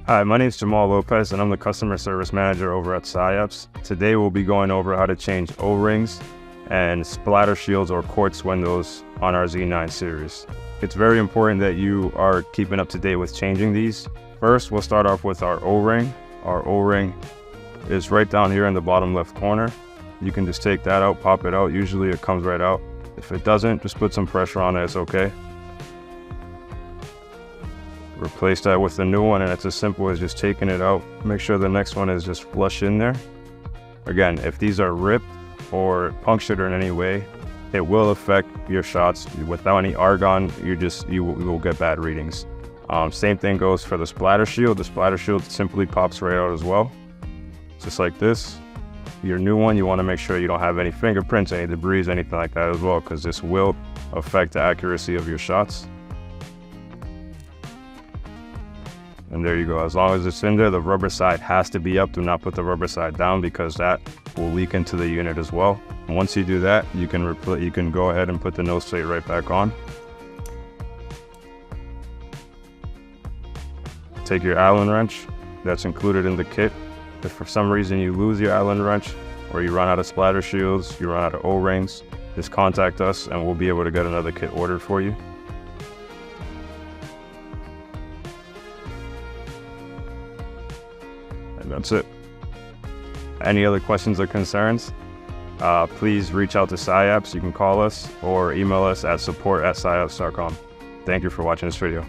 Hi, my name is Jamal Lopez and I'm the Customer Service Manager over at SciAps. Today we'll be going over how to change O-rings and splatter shields or quartz windows on our Z-9 series. It's very important that you are keeping up to date with changing these. First, we'll start off with our O-ring. Our O-ring is right down here in the bottom left corner. You can just take that out, pop it out. Usually it comes right out. If it doesn't, just put some pressure on it, it's okay. Replace that with a new one, and it's as simple as just taking it out. Make sure the next one is just flush in there. Again, if these are ripped or punctured in any way, it will affect your shots. Without any argon, you will get bad readings. Same thing goes for the splatter shield. The splatter shield simply pops right out as well, just like this. Your new one, you want to make sure you don't have any fingerprints, any debris, anything like that as well, because this will affect the accuracy of your shots. And there you go. As long as it's in there, the rubber side has to be up. Do not put the rubber side down because that will leak into the unit as well. And once you do that, you can go ahead and put the nose plate right back on. Take your Allen wrench that's included in the kit. If for some reason you lose your Allen wrench or you run out of splatter shields, you run out of O-rings, just contact us and we'll be able to get another kit ordered for you. And that's it. Any other questions or concerns, please reach out to SciAps. You can call us or email us at support@sciaps.com. Thank you for watching this video.